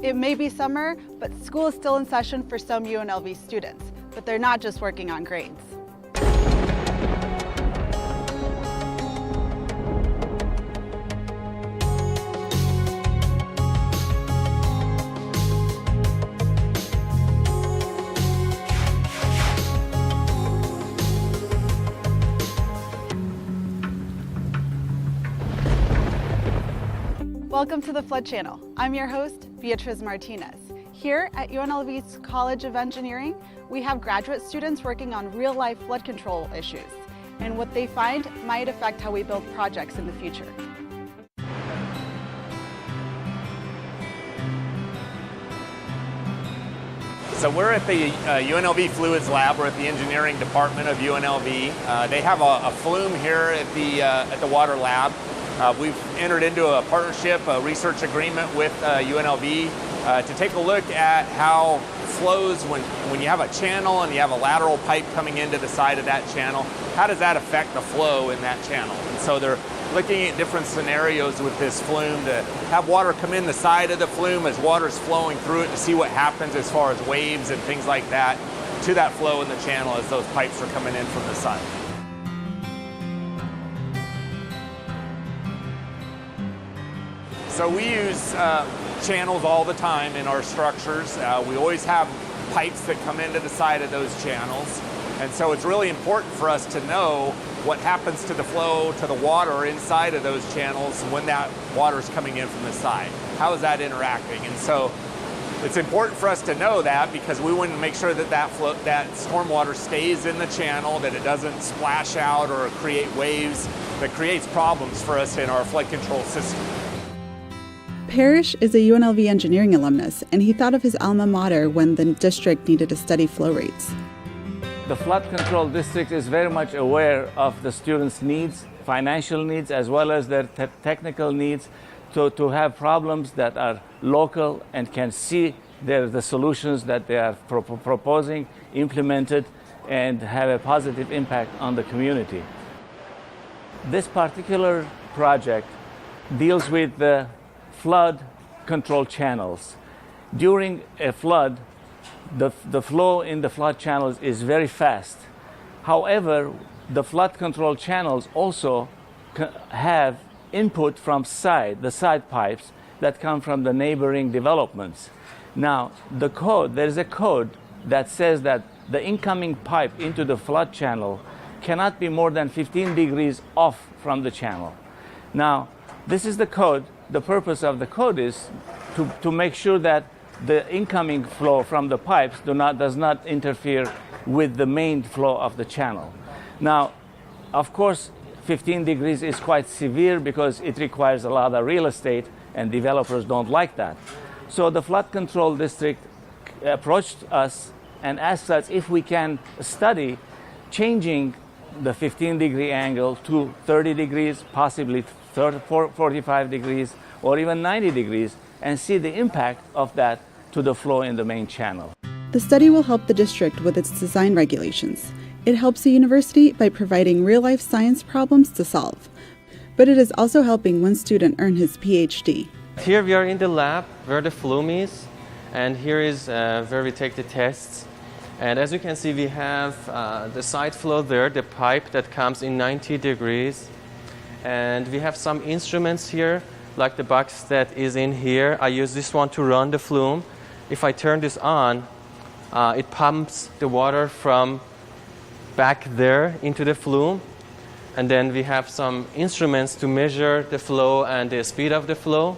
It may be summer, but school is still in session for some UNLV students, but they're not just working on grades. Welcome to the Flood Channel. I'm your host, Beatriz Martinez. Here at UNLV's College of Engineering, we have graduate students working on real-life flood control issues, and what they find might affect how we build projects in the future. So we're at the UNLV Fluids Lab. We're at the engineering department of UNLV. They have a flume here at the water lab. We've entered into a partnership, a research agreement with UNLV to take a look at how flows when you have a channel and you have a lateral pipe coming into the side of that channel. How does that affect the flow in that channel? And so they're looking at different scenarios with this flume to have water come in the side of the flume as water's flowing through it to see what happens as far as waves and things like that to that flow in the channel as those pipes are coming in from the side. So we use channels all the time in our structures. We always have pipes that come into the side of those channels. And so it's really important for us to know what happens to the flow to the water inside of those channels when that water is coming in from the side. How is that interacting? And so it's important for us to know that because we want to make sure that that stormwater stays in the channel, that it doesn't splash out or create waves that creates problems for us in our flood control system. Parrish is a UNLV engineering alumnus, and he thought of his alma mater when the district needed to study flow rates. The flood control district is very much aware of the students' needs, financial needs, as well as their technical needs, to have problems that are local and can see the solutions that they are proposing, implemented, and have a positive impact on the community. This particular project deals with the flood control channels. During a flood, the flow in the flood channels is very fast. However, the flood control channels also have input from the side pipes that come from the neighboring developments. Now, there is a code that says that the incoming pipe into the flood channel cannot be more than 15 degrees off from the channel. Now, this is the code. The purpose of the code is to make sure that the incoming flow from the pipes does not interfere with the main flow of the channel. Now, of course, 15 degrees is quite severe because it requires a lot of real estate and developers don't like that. So the flood control district approached us and asked us if we can study changing the 15-degree angle to 30 degrees, possibly 45 degrees, or even 90 degrees, and see the impact of that to the flow in the main channel. The study will help the district with its design regulations. It helps the university by providing real-life science problems to solve. But it is also helping one student earn his PhD. Here we are in the lab where the flume is, and here is where we take the tests. And as you can see, we have the side flow there, the pipe that comes in 90 degrees. And we have some instruments here, like the box that is in here. I use this one to run the flume. If I turn this on, it pumps the water from back there into the flume. And then we have some instruments to measure the flow and the speed of the flow.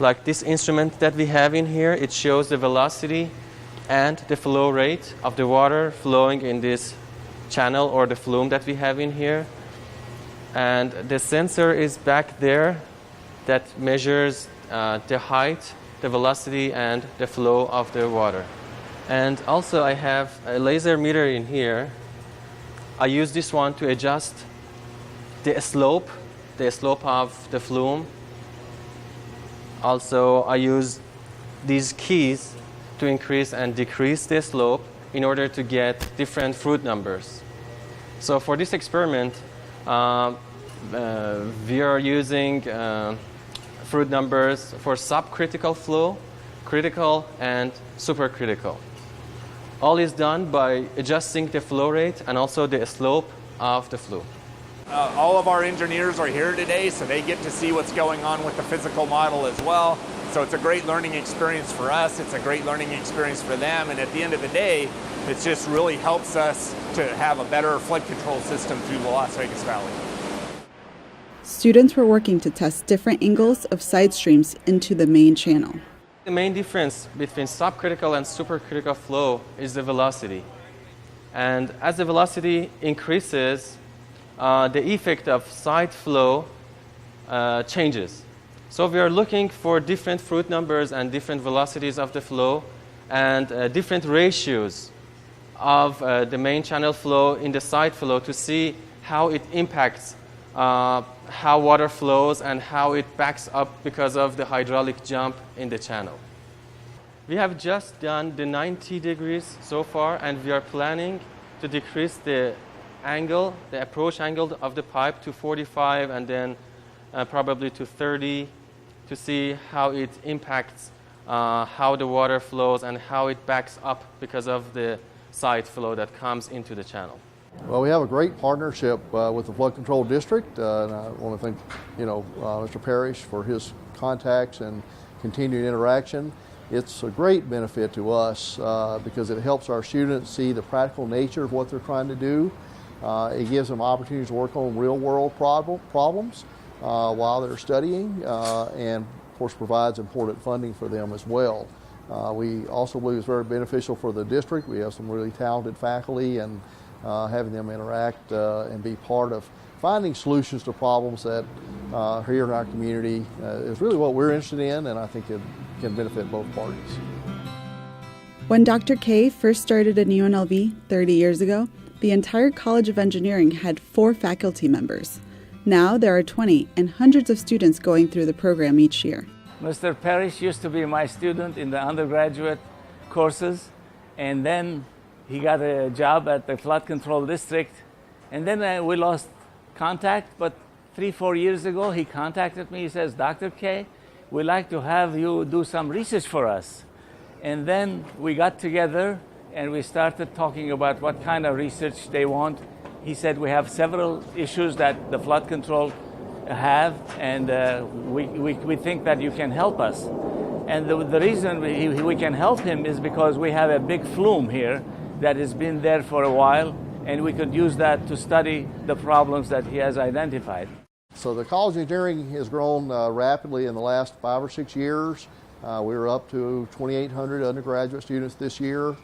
Like this instrument that we have in here, it shows the velocity and the flow rate of the water flowing in this channel or the flume that we have in here. And the sensor is back there that measures the height, the velocity, and the flow of the water. And also I have a laser meter in here. I use this one to adjust the slope of the flume. Also, I use these keys to increase and decrease the slope in order to get different fruit numbers. So for this experiment, we are using fruit numbers for subcritical flow, critical, and supercritical. All is done by adjusting the flow rate and also the slope of the flume. All of our engineers are here today, so they get to see what's going on with the physical model as well. So it's a great learning experience for us, it's a great learning experience for them, and at the end of the day, it just really helps us to have a better flood control system through the Las Vegas Valley. Students were working to test different angles of side streams into the main channel. The main difference between subcritical and supercritical flow is the velocity. And as the velocity increases, the effect of side flow changes. So we are looking for different fruit numbers and different velocities of the flow and different ratios of the main channel flow in the side flow to see how it impacts how water flows and how it backs up because of the hydraulic jump in the channel. We have just done the 90 degrees so far, and we are planning to decrease the angle, the approach angle of the pipe to 45 and then probably to 30 to see how it impacts how the water flows and how it backs up because of the side flow that comes into the channel. Well, we have a great partnership with the Flood Control District, and I want to thank Mr. Parrish for his contacts and continued interaction. It's a great benefit to us because it helps our students see the practical nature of what they're trying to do. It gives them opportunities to work on real-world problems while they're studying, and of course provides important funding for them as well. We also believe it's very beneficial for the district. We have some really talented faculty, and having them interact and be part of finding solutions to problems that here in our community is really what we're interested in, and I think it can benefit both parties. When Dr. K first started in UNLV 30 years ago, the entire College of Engineering had 4 faculty members. Now there are 20 and hundreds of students going through the program each year. Mr. Parrish used to be my student in the undergraduate courses, and then he got a job at the flood control district, and then we lost contact, but 3-4 years ago he contacted me. He says, Dr. K, we'd like to have you do some research for us. And then we got together and we started talking about what kind of research they want. He said, we have several issues that the flood control have, and we think that you can help us. And the reason we can help him is because we have a big flume here that has been there for a while, and we could use that to study the problems that he has identified. So the College of Engineering has grown rapidly in the last 5 or 6 years. We're up to 2,800 undergraduate students this year.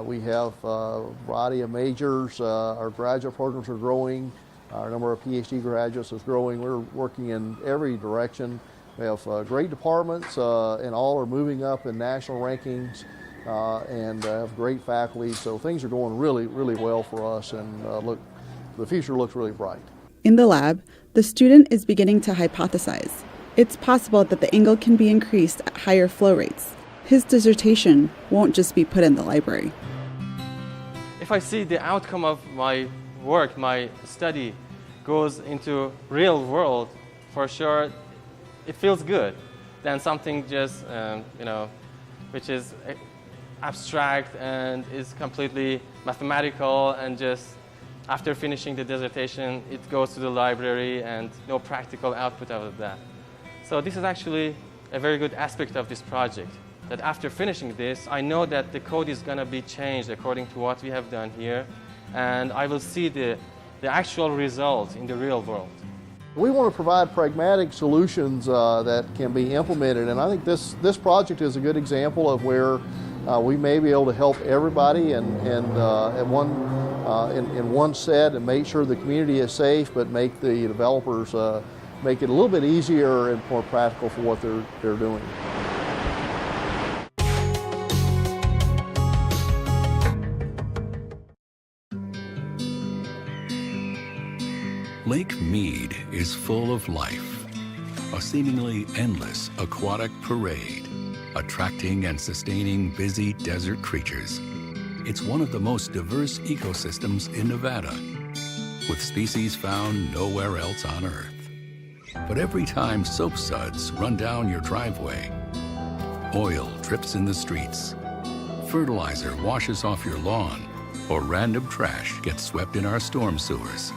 We have a variety of majors. Our graduate programs are growing. Our number of PhD graduates is growing. We're working in every direction. We have great departments, and all are moving up in national rankings, and have great faculty. So things are going really, really well for us, and the future looks really bright. In the lab, the student is beginning to hypothesize. It's possible that the angle can be increased at higher flow rates. His dissertation won't just be put in the library. If I see the outcome of my work, my study goes into real world, for sure it feels good than something just, which is abstract and is completely mathematical, and just after finishing the dissertation, it goes to the library and no practical output out of that. So this is actually a very good aspect of this project, that after finishing this, I know that the code is going to be changed according to what we have done here, and I will see the actual result in the real world. We want to provide pragmatic solutions that can be implemented, and I think this project is a good example of where we may be able to help everybody in one set and make sure the community is safe, but make the developers make it a little bit easier and more practical for what they're doing. Lake Mead is full of life, a seemingly endless aquatic parade, attracting and sustaining busy desert creatures. It's one of the most diverse ecosystems in Nevada, with species found nowhere else on Earth. But every time soap suds run down your driveway, oil drips in the streets, fertilizer washes off your lawn, or random trash gets swept in our storm sewers,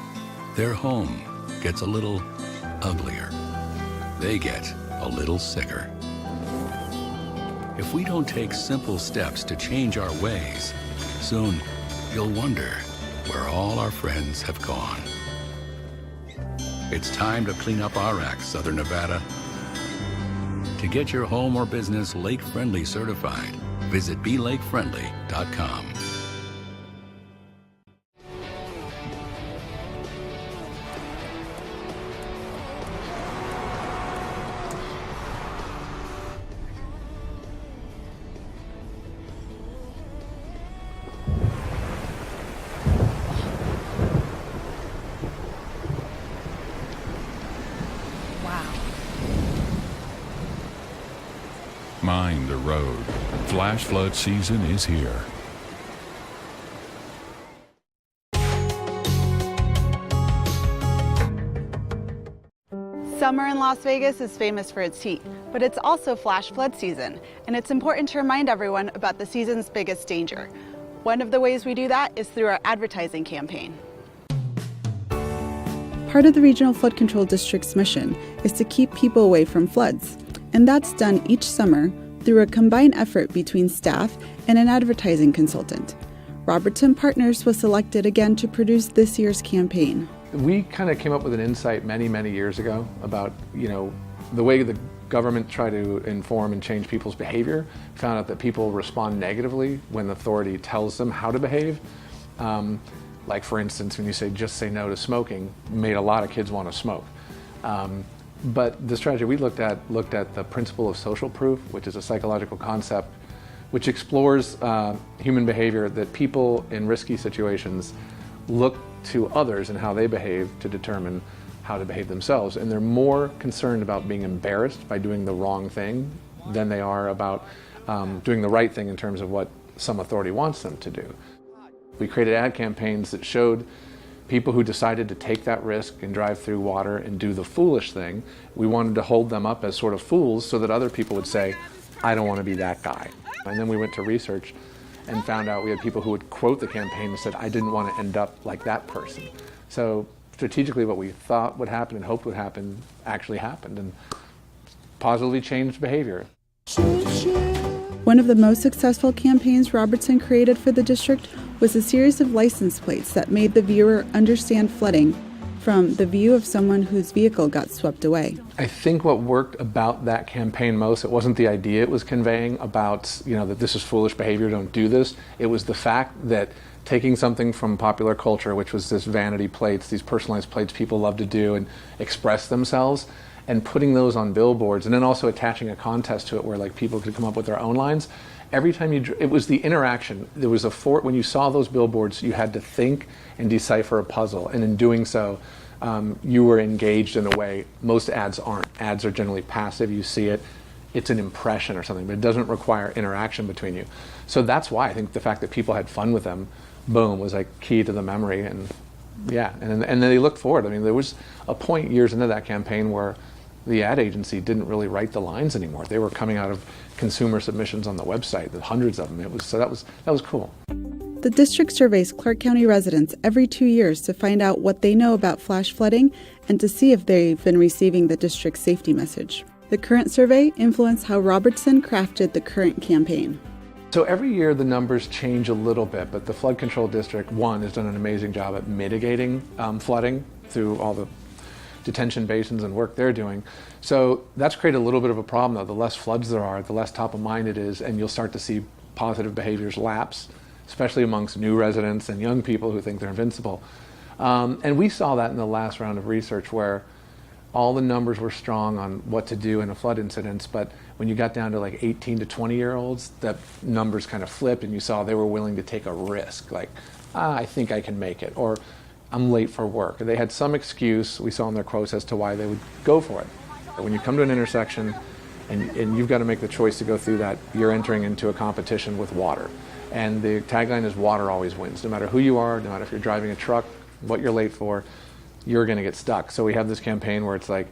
their home gets a little uglier. They get a little sicker. If we don't take simple steps to change our ways, soon you'll wonder where all our friends have gone. It's time to clean up our act, Southern Nevada. To get your home or business lake-friendly certified, visit belakefriendly.com. Mind the road. Flash flood season is here. Summer in Las Vegas is famous for its heat, but it's also flash flood season, and it's important to remind everyone about the season's biggest danger. One of the ways we do that is through our advertising campaign. Part of the Regional Flood Control District's mission is to keep people away from floods, and that's done each summer through a combined effort between staff and an advertising consultant. Robertson Partners was selected again to produce this year's campaign. We kind of came up with an insight many years ago about, the way the government tried to inform and change people's behavior. Found out that people respond negatively when the authority tells them how to behave. Like for instance, when you say just say no to smoking, made a lot of kids want to smoke. But the strategy we looked at the principle of social proof, which is a psychological concept which explores human behavior, that people in risky situations look to others and how they behave to determine how to behave themselves. And they're more concerned about being embarrassed by doing the wrong thing than they are about doing the right thing in terms of what some authority wants them to do. We created ad campaigns that showed people who decided to take that risk and drive through water and do the foolish thing. We wanted to hold them up as sort of fools so that other people would say, I don't want to be that guy. And then we went to research and found out we had people who would quote the campaign and said, I didn't want to end up like that person. So strategically what we thought would happen and hoped would happen actually happened and positively changed behavior. One of the most successful campaigns Robertson created for the district was a series of license plates that made the viewer understand flooding from the view of someone whose vehicle got swept away. I think what worked about that campaign most, it wasn't the idea it was conveying about, that this is foolish behavior, don't do this. It was the fact that taking something from popular culture, which was this vanity plates, these personalized plates people love to do and express themselves, and putting those on billboards, and then also attaching a contest to it where like people could come up with their own lines. Every time it was the interaction. There was when you saw those billboards, you had to think and decipher a puzzle, and in doing so, you were engaged in a way most ads aren't. Ads are generally passive. You see it, it's an impression or something, but it doesn't require interaction between you. So that's why I think the fact that people had fun with them, boom, was like key to the memory, and yeah, and then they looked forward. I mean, there was a point years into that campaign where the ad agency didn't really write the lines anymore. They were coming out of consumer submissions on the website, the hundreds of them. That was cool. The district surveys Clark County residents every 2 years to find out what they know about flash flooding and to see if they've been receiving the district's safety message. The current survey influenced how Robertson crafted the current campaign. So every year the numbers change a little bit, but the Flood Control District, one, has done an amazing job at mitigating flooding through all the detention basins and work they're doing. So that's created a little bit of a problem though. The less floods there are, the less top of mind it is, and you'll start to see positive behaviors lapse, especially amongst new residents and young people who think they're invincible. And we saw that in the last round of research where all the numbers were strong on what to do in a flood incident, but when you got down to like 18 to 20-year-olds, the numbers kind of flipped and you saw they were willing to take a risk, like, I think I can make it, or I'm late for work. They had some excuse, we saw in their quotes, as to why they would go for it. When you come to an intersection and you've got to make the choice to go through that, you're entering into a competition with water. And the tagline is water always wins. No matter who you are, no matter if you're driving a truck, what you're late for, you're going to get stuck. So we have this campaign where it's like,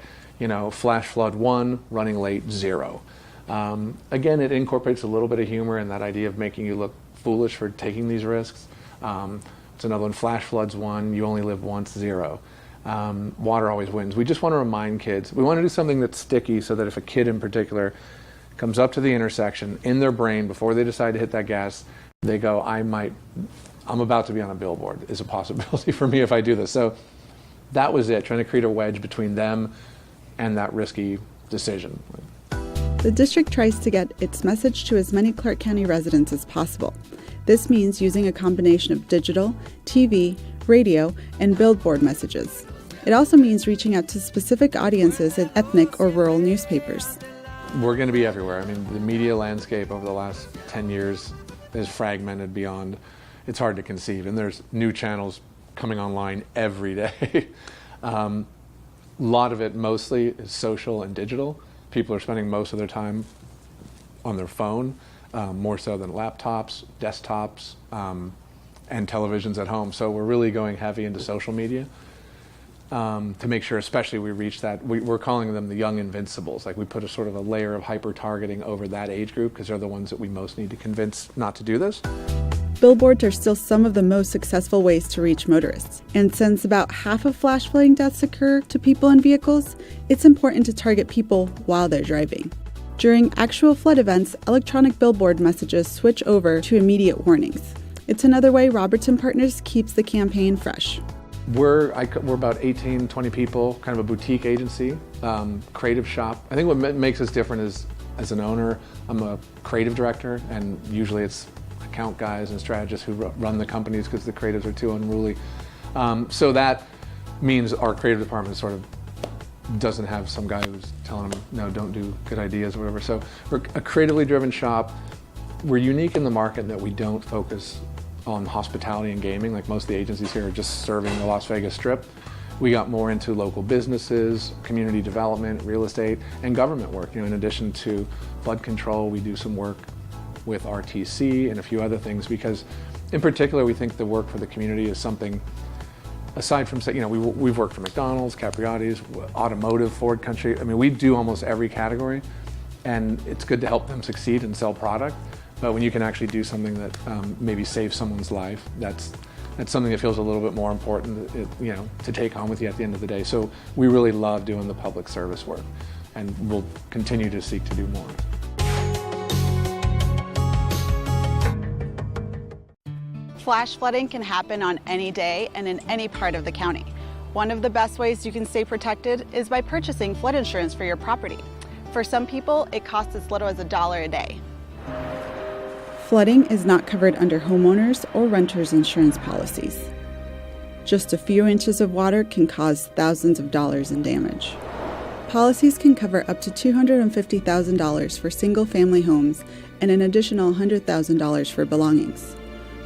flash flood 1, running late 0. Again, it incorporates a little bit of humor and that idea of making you look foolish for taking these risks. It's another one, flash floods 1, you only live once, 0. Water always wins. We just want to remind kids. We want to do something that's sticky so that if a kid in particular comes up to the intersection, in their brain, before they decide to hit that gas, they go, I'm about to be on a billboard, is a possibility for me if I do this. So that was it, trying to create a wedge between them and that risky decision. The district tries to get its message to as many Clark County residents as possible. This means using a combination of digital, TV, radio, and billboard messages. It also means reaching out to specific audiences in ethnic or rural newspapers. We're going to be everywhere. I mean, the media landscape over the last 10 years is fragmented beyond, it's hard to conceive. And there's new channels coming online every day. A lot of it mostly is social and digital. People are spending most of their time on their phone, more so than laptops, desktops, and televisions at home. So we're really going heavy into social media to make sure, especially, we reach that. We're calling them the young invincibles. Like, we put a sort of a layer of hyper-targeting over that age group because they're the ones that we most need to convince not to do this. Billboards are still some of the most successful ways to reach motorists. And since about half of flash flooding deaths occur to people in vehicles, it's important to target people while they're driving. During actual flood events, electronic billboard messages switch over to immediate warnings. It's another way Robertson Partners keeps the campaign fresh. We're about 18, 20 people, kind of a boutique agency, creative shop. I think what makes us different is, as an owner, I'm a creative director, and usually it's account guys and strategists who run the companies because the creatives are too unruly. So that means our creative department sort of doesn't have some guy who's telling them, no, don't do good ideas or whatever. So we're a creatively driven shop. We're unique in the market in that we don't focus on hospitality and gaming. Like most of the agencies here are just serving the Las Vegas Strip. We got more into local businesses, community development, real estate, and government work. In addition to flood control, we do some work with RTC and a few other things because, in particular, we think the work for the community is something, aside from, we've worked for McDonald's, Capriati's, automotive, Ford Country. I mean, we do almost every category, and it's good to help them succeed and sell product. But when you can actually do something that maybe saves someone's life, that's something that feels a little bit more important, to take home with you at the end of the day. So we really love doing the public service work, and we'll continue to seek to do more. Flash flooding can happen on any day and in any part of the county. One of the best ways you can stay protected is by purchasing flood insurance for your property. For some people, it costs as little as $1 a day. Flooding is not covered under homeowners or renters insurance policies. Just a few inches of water can cause thousands of dollars in damage. Policies can cover up to $250,000 for single-family homes and an additional $100,000 for belongings.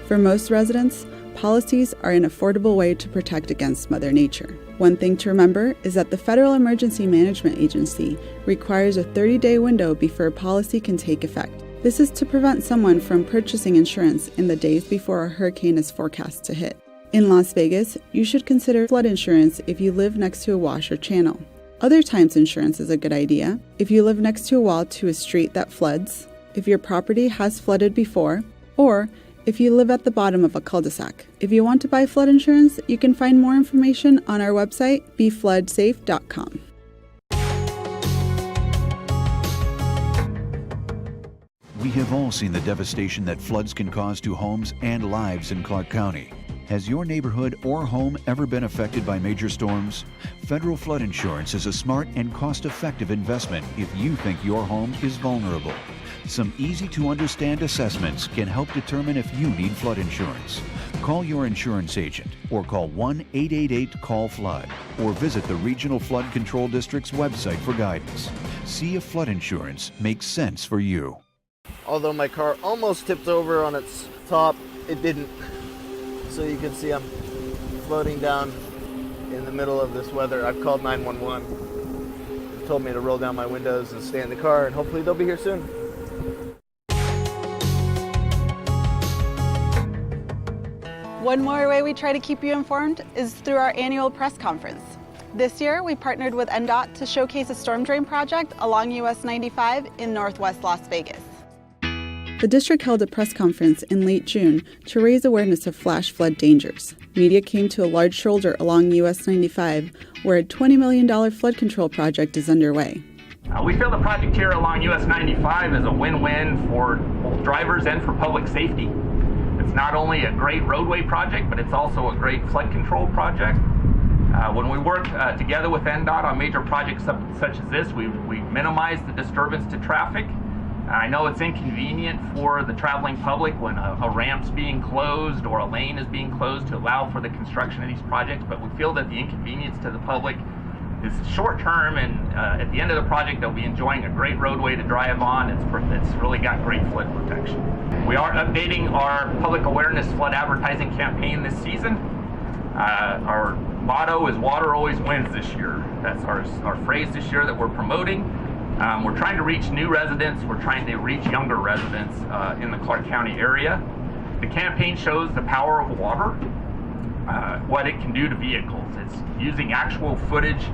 For most residents, policies are an affordable way to protect against Mother Nature. One thing to remember is that the Federal Emergency Management Agency requires a 30-day window before a policy can take effect. This is to prevent someone from purchasing insurance in the days before a hurricane is forecast to hit. In Las Vegas, you should consider flood insurance if you live next to a wash or channel. Other times, insurance is a good idea if you live next to a wall to a street that floods, if your property has flooded before, or if you live at the bottom of a cul-de-sac. If you want to buy flood insurance, you can find more information on our website, befloodsafe.com. We have all seen the devastation that floods can cause to homes and lives in Clark County. Has your neighborhood or home ever been affected by major storms? Federal flood insurance is a smart and cost-effective investment if you think your home is vulnerable. Some easy-to-understand assessments can help determine if you need flood insurance. Call your insurance agent or call 1-888-CALL-FLOOD or visit the Regional Flood Control District's website for guidance. See if flood insurance makes sense for you. Although my car almost tipped over on its top, it didn't. So you can see I'm floating down in the middle of this weather. I've called 911. They told me to roll down my windows and stay in the car, and hopefully they'll be here soon. One more way we try to keep you informed is through our annual press conference. This year, we partnered with NDOT to showcase a storm drain project along US 95 in Northwest Las Vegas. The district held a press conference in late June to raise awareness of flash flood dangers. Media came to a large shoulder along US 95, where a $20 million flood control project is underway. We feel the project here along US 95 is a win-win for both drivers and for public safety. It's not only a great roadway project, but it's also a great flood control project. When we work together with NDOT on major projects such as this, we minimize the disturbance to traffic. I know it's inconvenient for the traveling public when a ramp's being closed or a lane is being closed to allow for the construction of these projects, but we feel that the inconvenience to the public is short-term, and at the end of the project they'll be enjoying a great roadway to drive on. It's really got great flood protection. We are updating our public awareness flood advertising campaign this season. Our motto is "Water always wins" this year. That's our phrase this year that we're promoting. We're trying to reach new residents. We're trying to reach younger residents in the Clark County area. The campaign shows the power of water, what it can do to vehicles. It's using actual footage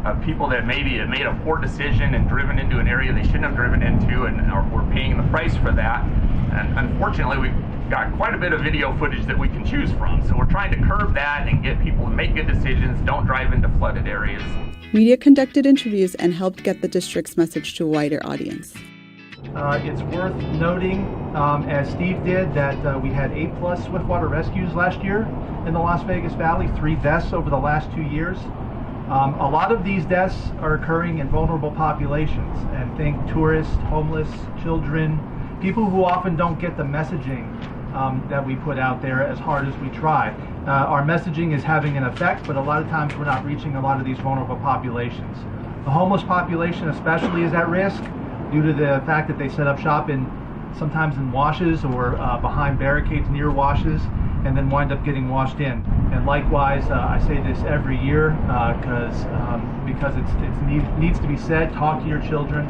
of people that maybe have made a poor decision and driven into an area they shouldn't have driven into, and we're paying the price for that. And unfortunately, we've got quite a bit of video footage that we can choose from. So we're trying to curb that and get people to make good decisions, don't drive into flooded areas. Media conducted interviews and helped get the district's message to a wider audience. It's worth noting, as Steve did, that we had 8+ swiftwater rescues last year in the Las Vegas Valley, 3 deaths over the last 2 years. A lot of these deaths are occurring in vulnerable populations, and think tourists, homeless, children, people who often don't get the messaging that we put out there as hard as we try. Our messaging is having an effect, but a lot of times we're not reaching a lot of these vulnerable populations. The homeless population especially is at risk due to the fact that they set up shop sometimes in washes or behind barricades near washes, and then wind up getting washed in. And likewise, I say this every year because it needs to be said. Talk to your children.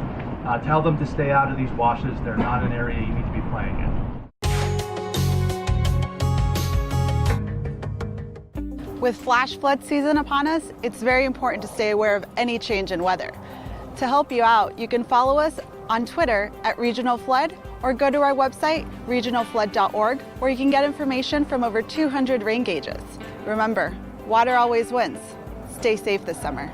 Tell them to stay out of these washes. They're not an area you need to be playing in. With flash flood season upon us, it's very important to stay aware of any change in weather. To help you out, you can follow us on Twitter at Regional Flood, or go to our website, regionalflood.org, where you can get information from over 200 rain gauges. Remember, water always wins. Stay safe this summer.